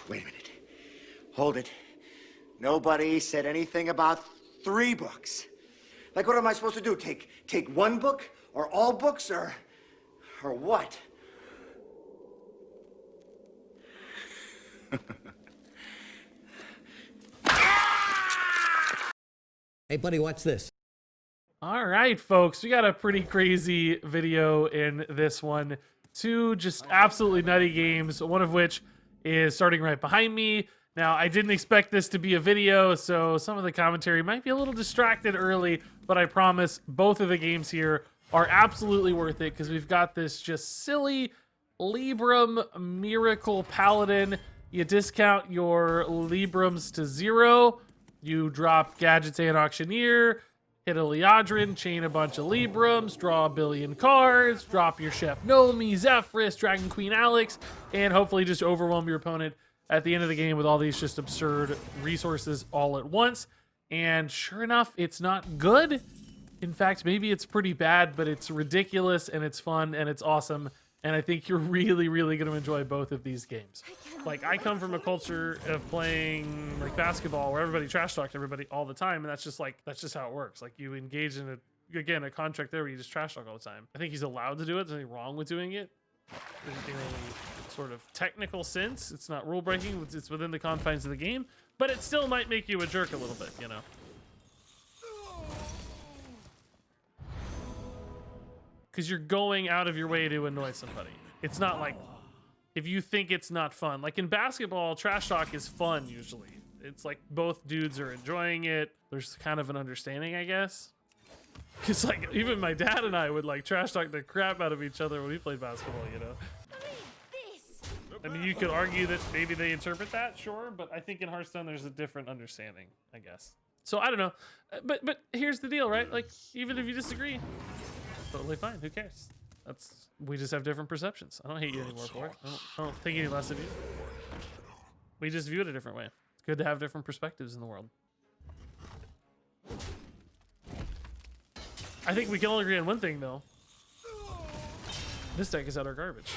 Wait a minute. Hold it. Nobody said anything about 3 books. Like, what am I supposed to do? Take 1 book? Or all books? Or what? Hey, buddy, watch this. All right, folks, we got a pretty crazy video in this one. 2 just absolutely nutty games, one of which is starting right behind me. Now, I didn't expect this to be a video, so some of the commentary might be a little distracted early, but I promise both of the games here are absolutely worth it because we've got this just silly Libram Miracle Paladin. You discount your Librams to 0. You drop Gadgets and Auctioneer, hit a Liadrin, chain a bunch of Librams, draw a billion cards, drop your Chef Nomi, Zephrys, Dragon Queen Alex, and hopefully just overwhelm your opponent at the end of the game with all these just absurd resources all at once. And sure enough, it's not good. In fact, maybe it's pretty bad, but it's ridiculous and it's fun and it's awesome. And I think you're really, really going to enjoy both of these games. Like, I come from a culture of playing like basketball where everybody trash talked everybody all the time, and that's just how it works. Like, you engage in a contract there where you just trash talk all the time. I think he's allowed to do it. There's nothing wrong with doing it in a sort of technical sense. It's not rule breaking. It's within the confines of the game, but it still might make you a jerk a little bit, you know. Because you're going out of your way to annoy somebody. It's not like, if you think it's not fun. Like in basketball, trash talk is fun usually. It's like both dudes are enjoying it. There's kind of an understanding, I guess. Because like even my dad and I would like trash talk the crap out of each other when we played basketball, you know. I mean, you could argue that maybe they interpret that, sure, but I think in Hearthstone there's a different understanding, I guess. So I don't know. But here's the deal, right? Like, even if you disagree, totally fine. Who cares? We just have different perceptions. I don't hate you anymore for it. I don't think any less of you. We just view it a different way. It's good to have different perspectives in the world. I think we can all agree on one thing, though. This deck is utter garbage.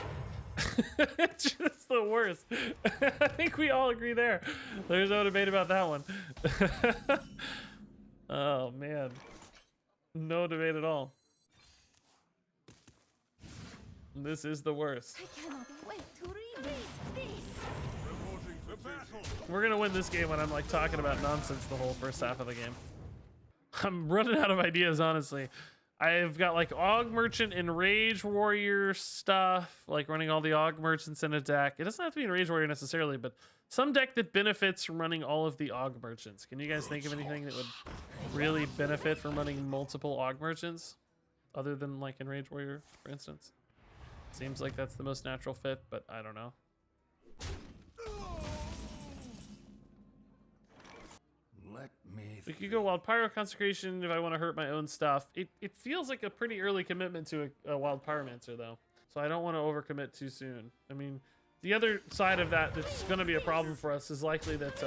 It's just the worst. I think we all agree there. There's no debate about that one. Oh, man. No debate at all. This is the worst. I cannot wait to read this. We're gonna win this game when I'm like talking about nonsense the whole first half of the game. I'm running out of ideas, honestly. I've got like Aug Merchant and Rage Warrior stuff, like running all the Aug Merchants in a deck. It doesn't have to be in Rage Warrior necessarily, but some deck that benefits from running all of the Aug Merchants. Can you guys think of anything that would really benefit from running multiple Aug Merchants? Other than like in Rage Warrior, for instance? Seems like that's the most natural fit, but I don't know. We could go Wild Pyro Consecration if I want to hurt my own stuff. It feels like a pretty early commitment to a Wild Pyromancer, though. So I don't want to overcommit too soon. I mean, the other side of that that's going to be a problem for us is likely that...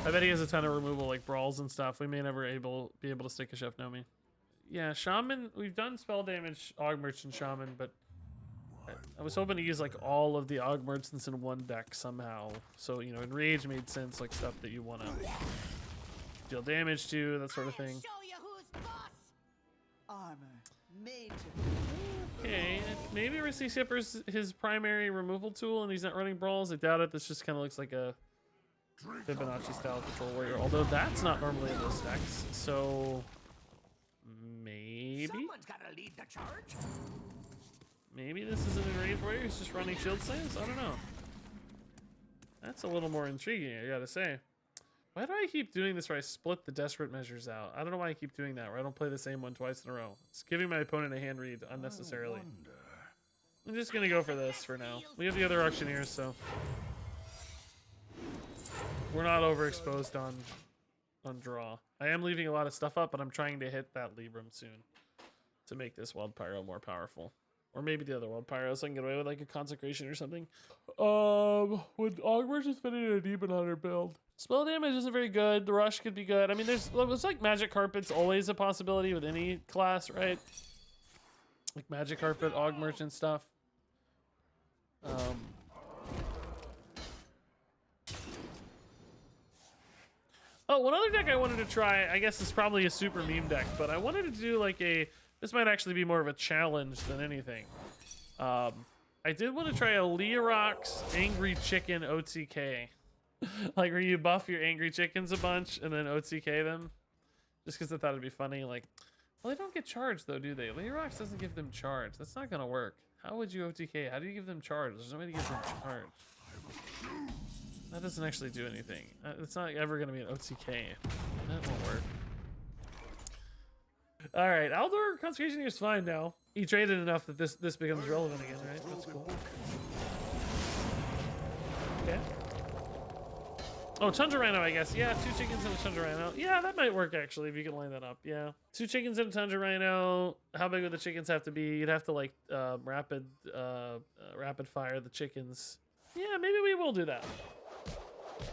I bet he has a ton of removal, like Brawls and stuff. We may never be able to stick a Chef Nomi. Yeah, Shaman, we've done spell damage, Aug Merchant Shaman, but I was hoping to use like all of the Aug Merchants in one deck somehow. So, you know, Enrage made sense, like stuff that you want to deal damage to, that sort of thing. Show you who's boss. Armor made to Okay, maybe Risky Skipper's his primary removal tool and he's not running Brawls. I doubt it. This just kind of looks like a Fibonacci style Control Warrior, although that's not normally in those decks. So... maybe? Someone's gotta lead the charge. Maybe this isn't a Rage Warrior, he's just running Shield Slams? I don't know. That's a little more intriguing, I gotta say. Why do I keep doing this where I split the Desperate Measures out? I don't know why I keep doing that, where I don't play the same one twice in a row. It's giving my opponent a hand read unnecessarily. I'm just gonna go for this for now. We have the other Auctioneers, so... we're not overexposed on draw. I am leaving a lot of stuff up, but I'm trying to hit that Libram soon to make this Wild Pyro more powerful. Or maybe the other Wild Pyro, so I can get away with like a Consecration or something. Would Aug Merchants fit in a Demon Hunter build? Spell damage isn't very good. The Rush could be good. I mean, it's like Magic Carpet's always a possibility with any class, right? Like Magic Carpet, Aug Merchant stuff. Oh, one other deck I wanted to try, I guess it's probably a super meme deck, but I wanted to do like this might actually be more of a challenge than anything. I did want to try a Librams Angry Chicken OTK. Like where you buff your angry chickens a bunch and then OTK them. Just because I thought it'd be funny. Like, well, they don't get charged though, do they? Librams doesn't give them charge. That's not gonna work. How would you OTK? How do you give them charge? There's no way to give them charge. That doesn't actually do anything. It's not ever gonna be an OTK. That won't work. All right, outdoor consecration here is fine now. He traded enough that this becomes relevant again, right? That's cool. Okay. Oh, Tundra Rhino, I guess. Yeah, 2 chickens and a Tundra Rhino. Yeah, that might work actually if you can line that up. Yeah, 2 chickens and a Tundra Rhino. How big would the chickens have to be? You'd have to like rapid fire the chickens. Yeah, maybe we will do that.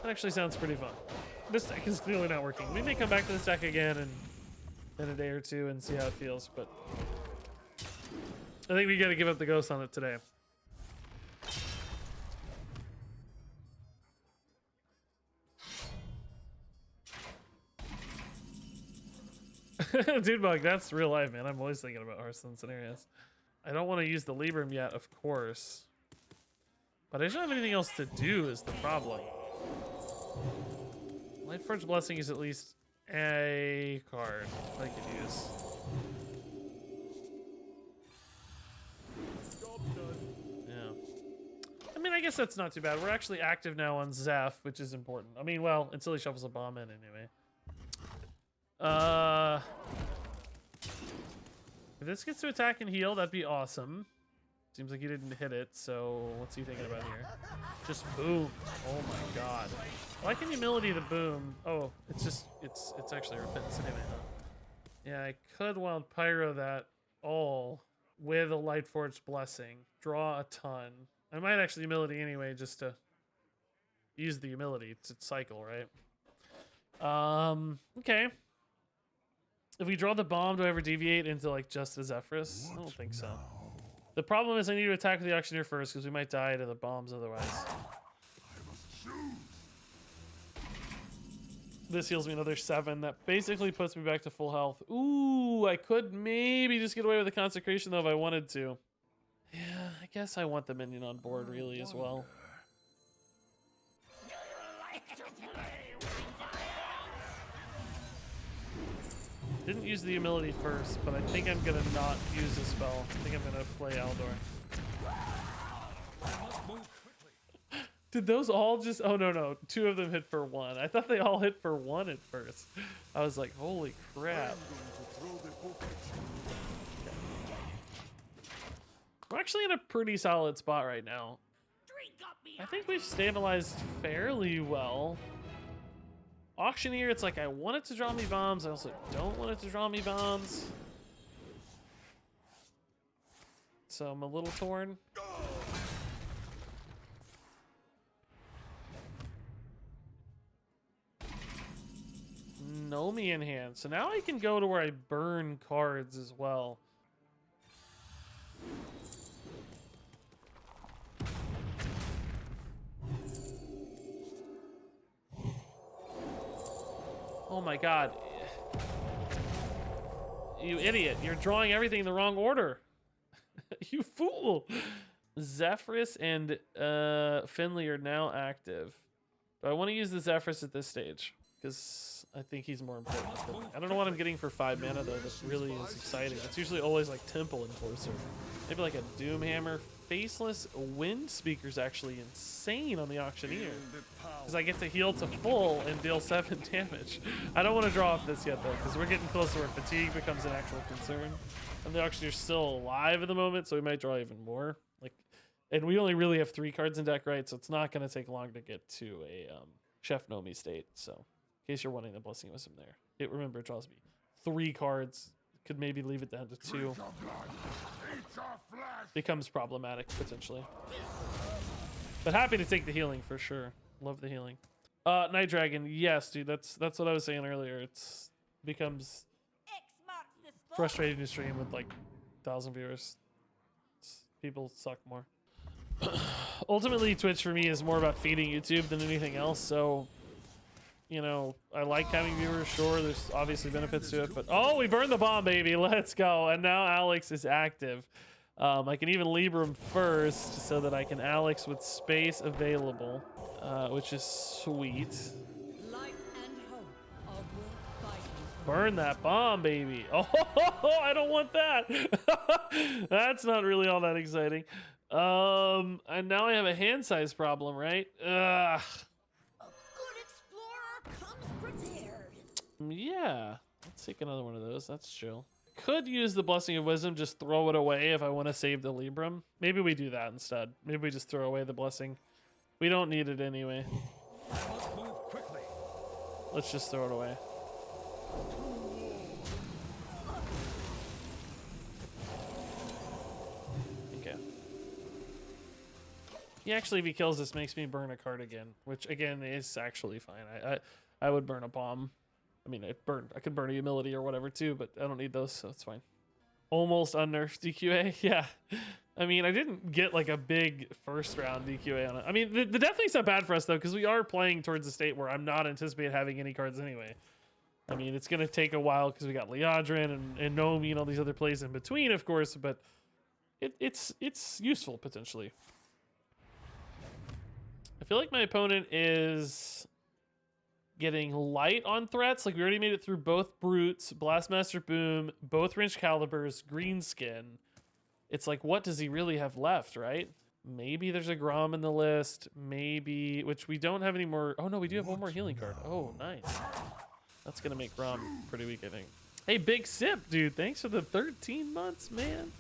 That actually sounds pretty fun. This deck is clearly not working. We may come back to this deck again in a day or two and see how it feels, but I think we got to give up the ghost on it today. Dude bug, that's real life, man. I'm always thinking about Hearthstone scenarios. I don't want to use the Libram yet, of course. But I just don't have anything else to do is the problem. Lightforge Blessing is at least a card I could use. Yeah. I mean, I guess that's not too bad. We're actually active now on Zeph, which is important. I mean, well, until he shuffles a bomb in anyway. If this gets to attack and heal, that'd be awesome. Seems like he didn't hit it, so what's he thinking about here? Just boom. Oh my god. Why can humility the boom? Oh, it's actually repentance anyway, huh? Yeah, I could wild pyro that all with a Lightforged Blessing. Draw a ton. I might actually humility anyway, just to use the humility to cycle, right? Okay. If we draw the bomb, do I ever deviate into like just a Zephyrus? I don't think so. The problem is I need to attack with the Auctioneer first because we might die to the bombs otherwise. This heals me another 7. That basically puts me back to full health. Ooh, I could maybe just get away with the consecration though if I wanted to. Yeah, I guess I want the minion on board really as well. Didn't use the humility first, but I think I'm gonna not use a spell. I think I'm gonna play Aldor. Did those all just... Oh, no. 2 of them hit for 1. I thought they all hit for 1 at first. I was like, holy crap. We're actually in a pretty solid spot right now. I think we've stabilized fairly well. Auctioneer, it's like I want it to draw me bombs. I also don't want it to draw me bombs. So I'm a little torn. Nomi in hand. So now I can go to where I burn cards as well. Oh my god. You idiot. You're drawing everything in the wrong order. You fool. Zephyrus and Finley are now active. But I want to use the Zephyrus at this stage because I think he's more important. I don't know what I'm getting for 5 mana though. That really is exciting. It's usually always like Temple Enforcer. Maybe like a Doomhammer. Faceless Wind Speaker's actually insane on the Auctioneer because I get to heal to full and deal 7 damage. I don't want to draw off this yet though because we're getting close to where fatigue becomes an actual concern. And the Auctioneer's still alive at the moment, so we might draw even more. Like, and we only really have 3 cards in deck, right? So it's not going to take long to get to a Chef Nomi state. So in case you're wanting the Blessing of Wisdom there, remember it draws me 3 cards. Could maybe leave it down to 2. Becomes problematic potentially. But happy to take the healing for sure. Love the healing. Night Dragon, yes, dude. That's what I was saying earlier. It's becomes frustrating to stream with like 1,000 viewers. People suck more. Ultimately, Twitch for me is more about feeding YouTube than anything else. So you know, I like having viewers. Sure, there's obviously benefits to it, but oh, we burned the bomb, baby. Let's go. And now Alex is active. I can even Libram first so that I can Alex with space available, which is sweet. Life and hope are worth fighting. Burn that bomb, baby. Oh, I don't want that. That's not really all that exciting. And now I have a hand size problem, right? Ugh. A good explorer comes prepared. Yeah, let's take another one of those. That's chill. Could use the Blessing of Wisdom, just throw it away if I want to save the Libram. Maybe we do that instead. Maybe we just throw away the Blessing. We don't need it anyway. I must move quickly. Let's just throw it away. Okay. He actually, if he kills this, makes me burn a card again, which again is actually fine. I would burn a bomb. I mean, I could burn a humility or whatever too, but I don't need those, so it's fine. Almost unnerfed DQA, yeah. I mean, I didn't get like a big first round DQA on it. I mean, the death link's not bad for us though, because we are playing towards the state where I'm not anticipating having any cards anyway. I mean, it's gonna take a while because we got Liadrin and Nomi and all these other plays in between, of course, but it's useful potentially. I feel like my opponent is getting light on threats. Like we already made it through both Brutes, Blastmaster Boom, both Wrench Calibers, Greenskin. It's like, what does he really have left, right? Maybe there's a Grom in the list. Maybe, which we don't have any more. Oh no, we do have one more healing card. Oh, nice. That's gonna make Grom pretty weak, I think. Hey, Big Sip, dude. Thanks for the 13 months, man.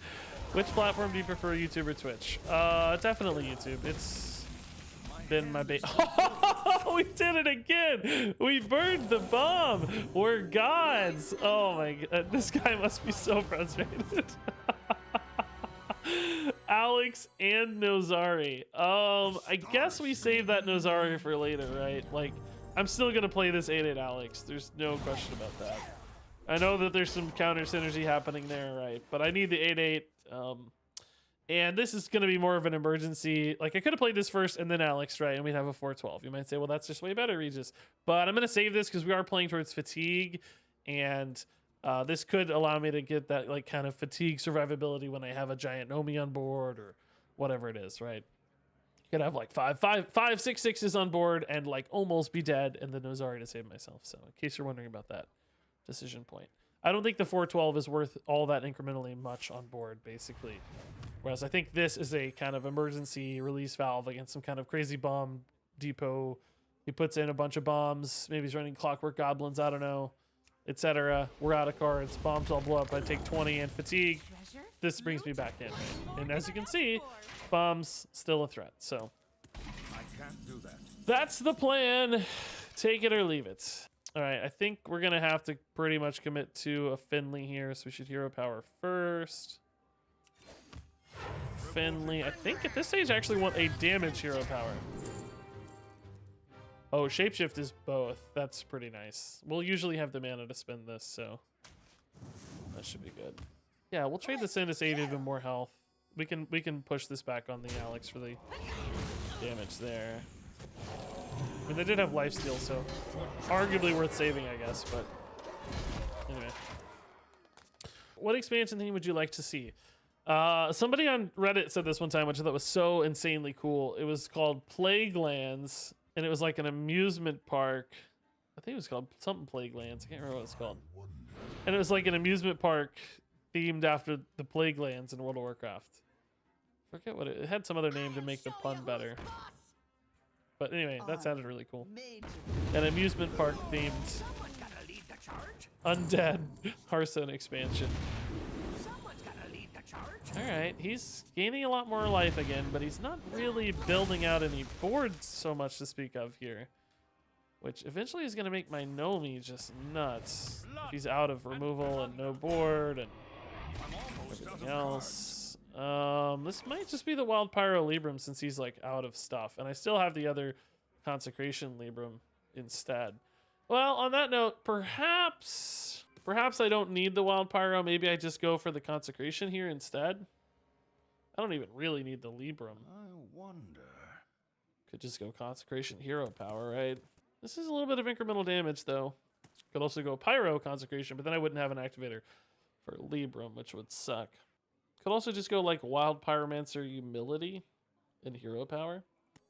Which platform do you prefer, YouTube or Twitch? Definitely YouTube. It's been my bait. We did it again. We burned the bomb. We're gods. Oh my god, this guy must be so frustrated. Alex and Nozari. I guess we save that Nozari for later, right? Like, I'm still gonna play this 8-8 Alex. There's no question about that. I know that there's some counter synergy happening there, right? But I need the 8-8. And this is going to be more of an emergency. Like, I could have played this first and then Alex, right? And we'd have a 4-12. You might say, well, that's just way better, Regis. But I'm going to save this because we are playing towards fatigue. And this could allow me to get that, like, kind of fatigue survivability when I have a giant Nomi on board or whatever it is, right? You could have, like, five, 6/6s on board and, like, almost be dead and the Nozari to save myself. So, in case you're wondering about that decision point. I don't think the 4-12 is worth all that incrementally much on board, basically. Whereas I think this is a kind of emergency release valve against some kind of crazy bomb depot. He puts in a bunch of bombs. Maybe he's running Clockwork Goblins. I don't know, etc. We're out of cards. Bombs all blow up. I take 20 and fatigue. This brings me back in. And as you can see, bombs still a threat. So I can't do that. that's the plan. Take it or leave it. All right, I think we're going to have to pretty much commit to a Finley here, so we should hero power first. Finley, I think at this stage I actually want a damage hero power. Oh, Shapeshift is both. That's pretty nice. We'll usually have the mana to spend this, so that should be good. Yeah, we'll trade this in to save even more health. We can push this back on the Alex for the damage there. I mean, they did have lifesteal, so arguably worth saving, I guess, but anyway. What expansion theme would you like to see? Somebody on Reddit said this one time, which I thought was so insanely cool. It was called Plaguelands, and it was like an amusement park. I think it was called something Plaguelands. I can't remember what it's called. And it was like an amusement park themed after the Plaguelands in World of Warcraft. Forget what it had, some other name to make the pun better. But anyway, that sounded really cool. An amusement park themed Someone's gotta lead the charge. undead Hearthstone expansion. Someone's gotta lead the charge. Alright, he's gaining a lot more life again, but he's not really building out any boards so much to speak of here. Which eventually is going to make my Nomi just nuts. If he's out of removal and no board and everything else. This might just be the Wild Pyro Libram since he's like out of stuff. And I still have the other Consecration Libram instead. Well, on that note, perhaps I don't need the Wild Pyro. Maybe I just go for the Consecration here instead. I don't even really need the Libram. I wonder. Could just go Consecration Hero Power, right? This is a little bit of incremental damage, though. Could also go Pyro Consecration, but then I wouldn't have an activator for Libram, which would suck. Could also just go like Wild Pyromancer Humility and Hero Power.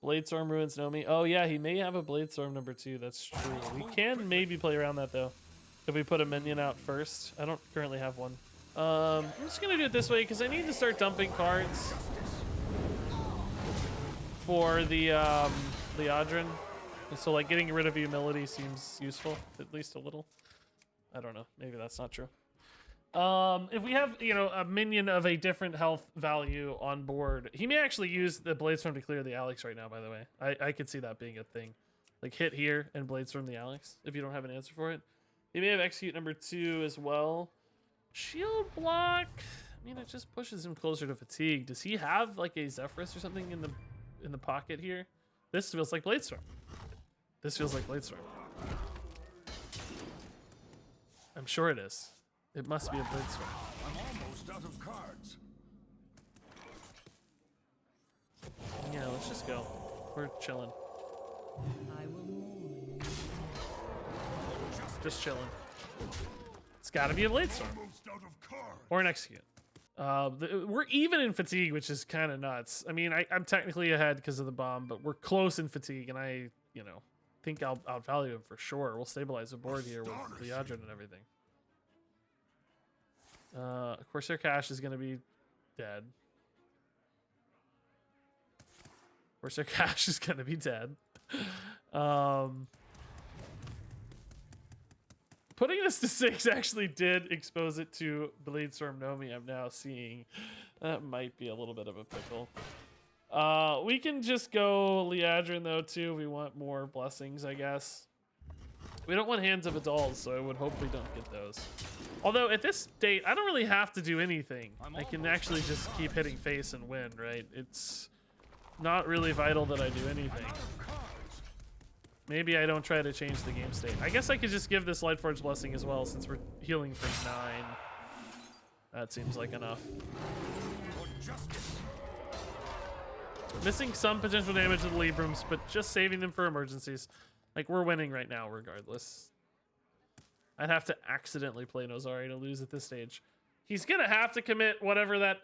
Bladestorm Ruins Nomi. Oh yeah, he may have a Bladestorm number 2. That's true. We can maybe play around that though. If we put a minion out first. I don't currently have one. I'm just gonna do it this way because I need to start dumping cards for the Adrin. So like getting rid of Humility seems useful, at least a little. I don't know. Maybe that's not true. If we have, you know, a minion of a different health value on board, he may actually use the Bladestorm to clear the Alex right now, by the way. I could see that being a thing. Like hit here and Bladestorm the Alex, if you don't have an answer for it. He may have Execute number 2 as well. Shield block. I mean, it just pushes him closer to fatigue. Does he have like a Zephyrus or something in the pocket here? This feels like Bladestorm. This feels like Bladestorm. I'm sure it is. It must be a Bladestorm. I'm almost out of cards. Yeah, let's just go. We're chilling. I will mourn. Just chilling. It's got to be a Bladestorm Almost out of cards. or an Execute. We're even in fatigue, which is kind of nuts. I mean, I'm technically ahead because of the bomb, but we're close in fatigue, and I, you know, think I'll outvalue him for sure. We'll stabilize the board here with the Adrin and everything. Corsair Cash is going to be dead. Corsair Cash is going to be dead. Putting this to 6 actually did expose it to Bladestorm Nomi. I'm now seeing that might be a little bit of a pickle. We can just go Liadrin though too. We want more blessings, I guess. We don't want Hands of Adults, so I would hope we don't get those. Although at this date, I don't really have to do anything. I can actually just keep hitting face and win, right? It's not really vital that I do anything. Maybe I don't try to change the game state. I guess I could just give this Lightforge Blessing as well, since we're healing for 9. That seems like enough. Missing some potential damage to the Librams, but just saving them for emergencies. Like, we're winning right now, regardless. I'd have to accidentally play Nozari to lose at this stage. He's going to have to commit whatever that...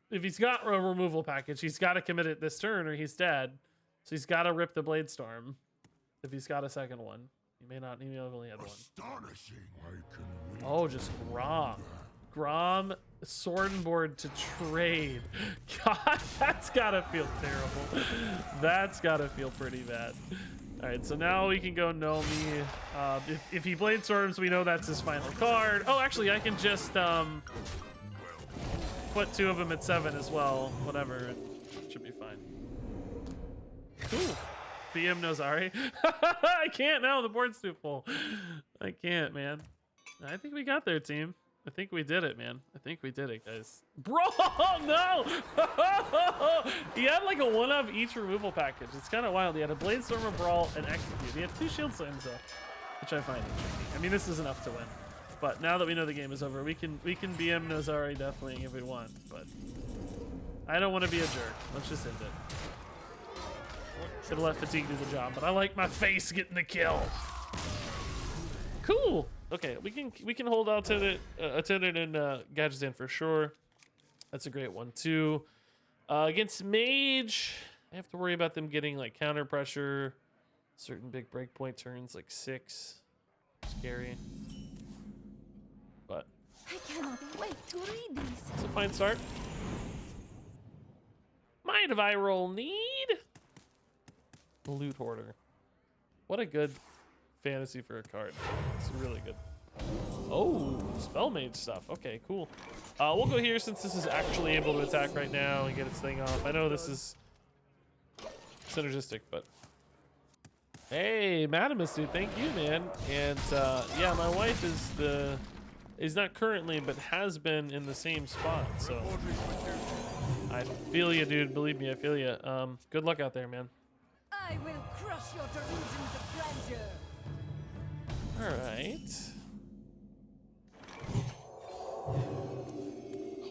if he's got a removal package, he's got to commit it this turn or he's dead. So he's got to rip the Bladestorm. If he's got a second one. He may not, he may have only had one. Astonishing. I can win. Oh, just Grom. Grom, sword and board to trade. God, that's gotta feel terrible. That's gotta feel pretty bad. Alright, so now we can go Nomi. If he Bladestorms, we know that's his final card. Oh, actually, I can just put 2 of them at 7 as well. Whatever, it should be fine. Cool. BM Nozari. I can't now. The board's too full. I can't, man. I think we got there, team. I think we did it, man. I think we did it, guys. Bro, no! He had like a 1 of each removal package. It's kind of wild. He had a Bladestormer, Brawl, and Execute. He had 2 Shield Slams, though, which I find intriguing. I mean, this is enough to win. But now that we know the game is over, we can BM Nozari definitely if we want. But I don't want to be a jerk. Let's just end it. Should have let Fatigue do the job, but I like my face getting the kill. Cool. Okay, we can hold out to the Attendant and Gadgetzan for sure. That's a great one too. Against Mage, I have to worry about them getting like counter pressure, certain big breakpoint turns like 6. Scary. But I cannot wait to read these. it's a fine start. Mind if I roll need? Loot Hoarder. What a good fantasy for a card. It's really good. Oh, Spellmage stuff. Okay, cool. We'll go here since this is actually able to attack right now and get its thing off. I know this is synergistic, but... Hey, Madamus, dude. Thank you, man. And, yeah, my wife is not currently, but has been in the same spot, so... I feel you, dude. Believe me, I feel you. Good luck out there, man. I will crush your delusions of grandeur. Alright.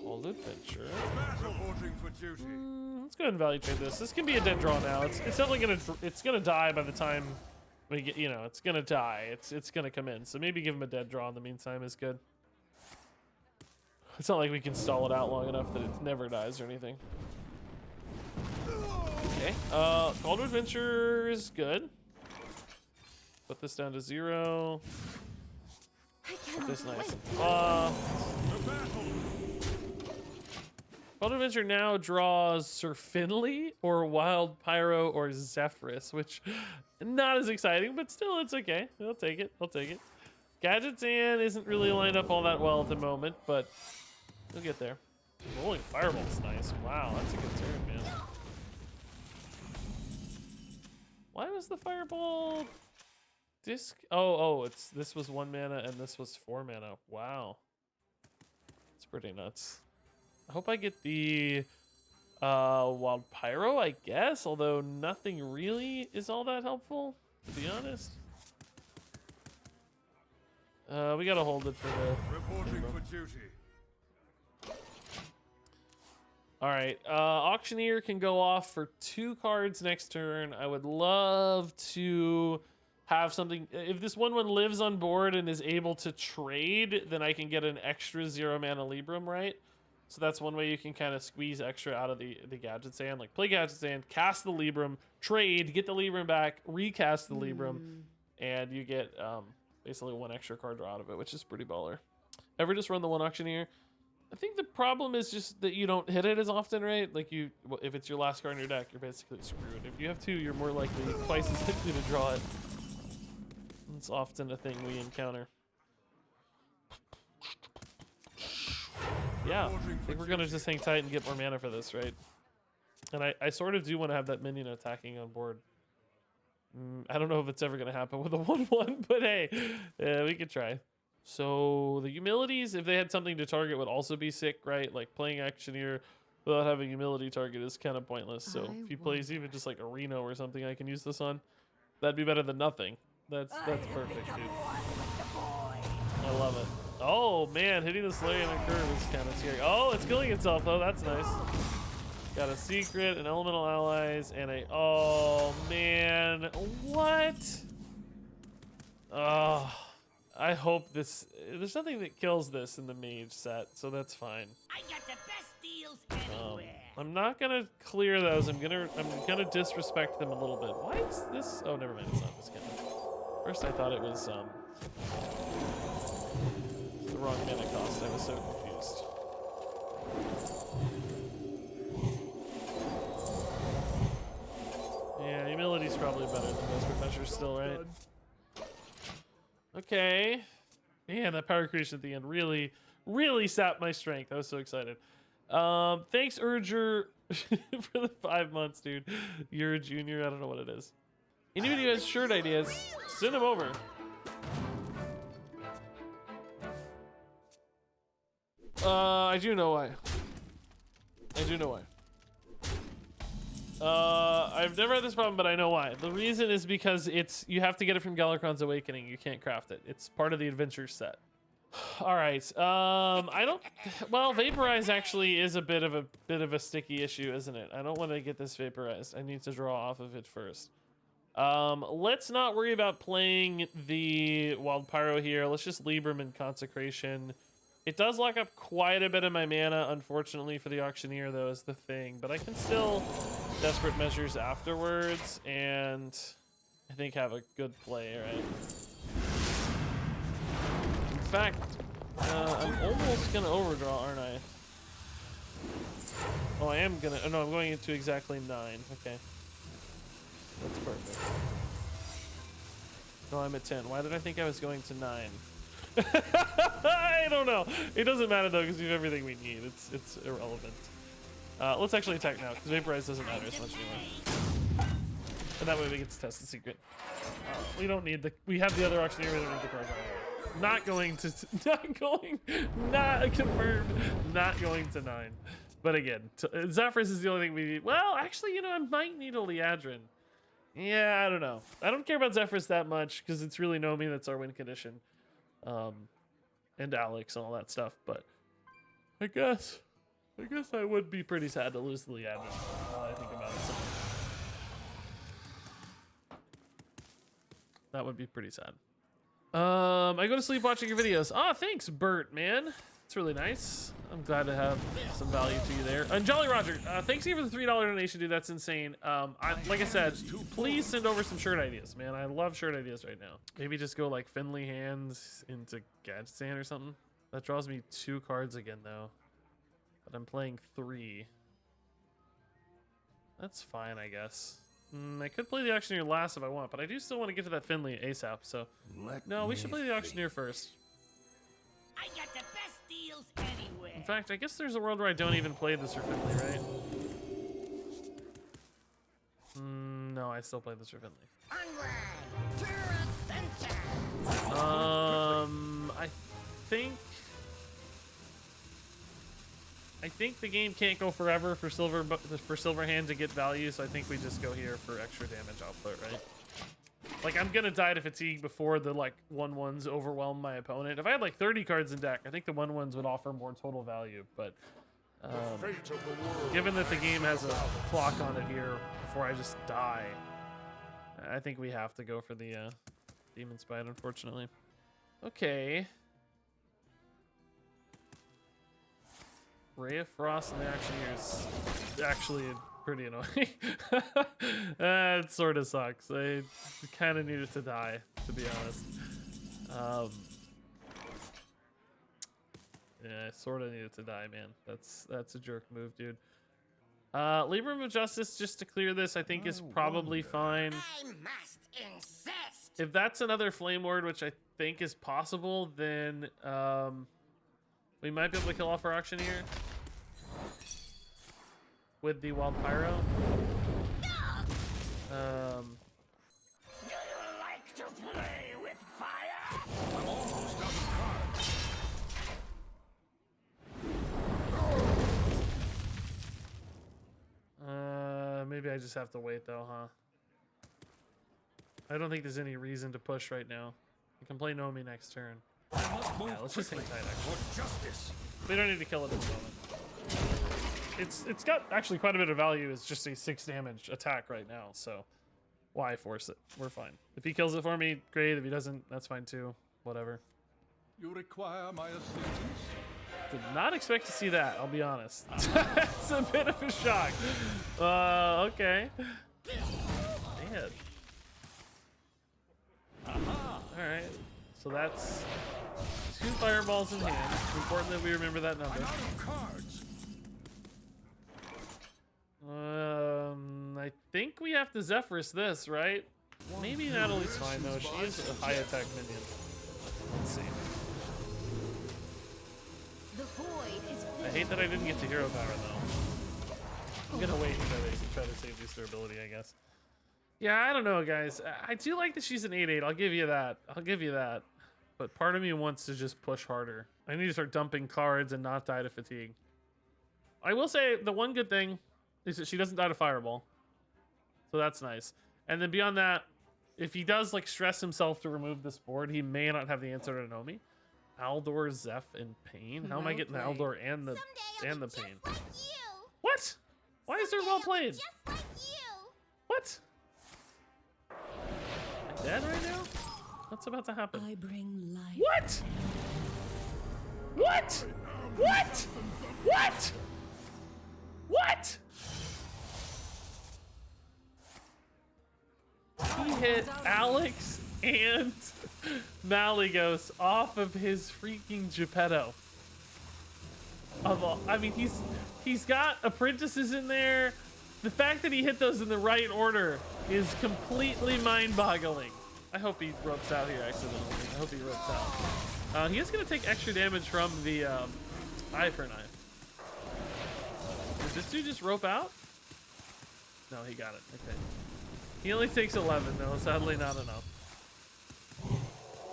Called Adventure. Battle ordering for duty. Let's go ahead and value trade this. This can be a dead draw now. It's definitely gonna die by the time You know, it's gonna die. It's gonna come in. So maybe give him a dead draw in the meantime is good. It's not like we can stall it out long enough that it never dies or anything. Okay. Call to Adventure is good. Put this down to 0. Put this nice and Call to Adventure now draws Sir Finley or Wild Pyro or Zephyrus, which not as exciting, but still it's okay. I'll take it. I'll take it. Gadgetzan isn't really lined up all that well at the moment, but we'll get there. Rolling Fireball's nice. Wow, that's a good turn, man. Why was the Fireball disc? Oh, this was 1 mana and this was 4 mana. Wow. It's pretty nuts. I hope I get the Wild Pyro, I guess, although nothing really is all that helpful, to be honest. We gotta hold it for the... Reporting for duty. Alright, Auctioneer can go off for 2 cards next turn. I would love to have something... If this 1/1 lives on board and is able to trade, then I can get an extra 0 mana Libram, right? So that's one way you can kind of squeeze extra out of the Gadgetzan. Like, play Gadgetzan, cast the Libram, trade, get the Libram back, recast the Libram, and you get basically 1 extra card draw out of it, which is pretty baller. Ever just run the 1 Auctioneer? I think the problem is just that you don't hit it as often, right? Like, if it's your last card in your deck, you're basically screwed. If you have 2, you're more likely, twice as likely to draw it. It's often a thing we encounter. Yeah, I think we're gonna just hang tight and get more mana for this, right? And I sort of do want to have that minion attacking on board. I don't know if it's ever gonna happen with a 1/1, but hey, we could try. So the humilities, if they had something to target, would also be sick, right? Like playing Auctioneer without having humility target is kind of pointless. So if he plays even just like a Reno or something, I can use this on. That'd be better than nothing. That's perfect, dude. I love it. Oh man, hitting the Slayer in a curve is kind of scary. Oh, it's killing itself though. That's nice. Got a secret, an elemental allies, and a... Oh man, what? Oh, I hope this... There's nothing that kills this in the mage set, so that's fine. I got the best deals anywhere. I'm not gonna clear those. I'm gonna disrespect them a little bit. Why is this? Oh, never mind. It's not this kind. First, I thought it was the wrong mana cost. I was so confused. Yeah, humility's probably better than desperate measures still, right? Okay. Man, that power creation at the end really, really sapped my strength. I was so excited. Thanks, Urger, for the 5 months, dude. You're a junior. I don't know what it is. Anybody who has shirt ideas, send them over. I do know why. I do know why. I've never had this problem, but I know why. The reason is because you have to get it from Galakron's Awakening. You can't craft it. It's part of the adventure set. All right. Well, Vaporize actually is a bit of a sticky issue, isn't it? I don't want to get this vaporized. I need to draw off of it first. Let's not worry about playing the Wild Pyro here. Let's just Libram in Consecration. It does lock up quite a bit of my mana, unfortunately, for the Auctioneer, though, is the thing. But I can still Desperate Measures afterwards, and I think have a good play, right? In fact, I'm almost going to overdraw, aren't I? Oh, I am going to... Oh, no, I'm going into exactly 9. Okay. That's perfect. No, I'm at 10. Why did I think I was going to 9? I don't know. It doesn't matter though because we have everything we need. It's irrelevant. Let's actually attack now because Vaporize doesn't matter as much anymore. And that way we get to test the secret. We don't need the. We have the other Auctioneer. We don't need the card. Not going to. Not confirmed. Not going to 9. But again, Zephyrus is the only thing we need. Well, actually, you know, I might need a Liadrin. Yeah, I don't know. I don't care about Zephyrus that much because it's really Nomi that's our win condition. And Alex and all that stuff, but I guess I would be pretty sad to lose the Liadrin while I think about it. That would be pretty sad. I go to sleep watching your videos. Oh, thanks, Bert, man. It's really nice. I'm glad to have some value to you there. And Jolly Roger, thanks again for the $3 donation, dude. That's insane. Like I said, please send over some shirt ideas, man. I love shirt ideas right now. Maybe just go like Finley Hands into Gadgetzan or something. That draws me 2 cards again, though. But I'm playing 3. That's fine, I guess. I could play the Auctioneer last if I want, but I do still want to get to that Finley ASAP, so... No, we should play the Auctioneer first. I got the best deals anywhere. In fact, I guess there's a world where I don't even play this for Finley, right? No, I still play this for Finley. Onward to adventure. I think the game can't go forever for Silver Hand to get value, so I think we just go here for extra damage output, right? Like, I'm gonna die to fatigue before the like 1/1s overwhelm my opponent. If I had like 30 cards in deck, I think the 1/1s would offer more total value, but given that the game has a clock on it here before I just die, I think we have to go for the Demon Spite, unfortunately. Okay. Ray of Frost and the Auctioneer is actually pretty annoying. It sort of sucks. I kind of needed to die, to be honest. Yeah, I sort of needed to die, man. That's a jerk move, dude. Libram of Justice, just to clear this, I think is probably fine. I must insist. If that's another Flame Ward, which I think is possible, then we might be able to kill off our Auctioneer with the Wild Pyro. Do you like to play with fire? I'm almost out of cards. Maybe I just have to wait though, huh? I don't think there's any reason to push right now. I can play Nomi next turn. Yeah, let's just hang tight, actually. For justice. We don't need to kill it at the moment. It's got actually quite a bit of value. It's just a 6 damage attack right now, so why force it? We're fine. If he kills it for me, great. If he doesn't, that's fine too. Whatever. You require my assistance? Did not expect to see that, I'll be honest. It's a bit of a shock. Okay. Man. Alright. So that's 2 fireballs in hand. It's important that we remember that number. I'm out of cards. I think we have to Zephyrus this, right? Maybe Natalie's fine though. She is a high attack minion. Let's see. The void is I hate that I didn't get to hero power though. I'm gonna wait and try to save boost durability, I guess. Yeah, I don't know, guys. I do like that she's an 8/8. I'll give you that. I'll give you that. But part of me wants to just push harder. I need to start dumping cards and not die to fatigue. I will say the one good thing is that she doesn't die to fireball. So that's nice. And then beyond that, if he does like stress himself to remove this board, he may not have the answer to Nomi. Aldor, Zeph, and Pain. How am I getting Aldor and the Pain? like you. What? Why is there well played? Just like you. What? Am I dead right now? What's about to happen? I bring life. What? What? What? What? What? He hit Alex and Malygos off of his freaking Geppetto. I mean, he's got apprentices in there. The fact that he hit those in the right order is completely mind-boggling. I hope he ropes out here accidentally. I hope he ropes out. He is going to take extra damage from the Eye for an Eye. Did this dude just rope out? No, he got it. Okay. He only takes 11, though. Sadly, not enough.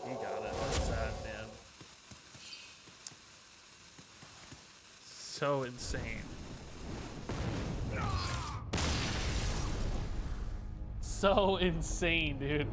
He got it. That's sad, man. So insane. So insane, dude.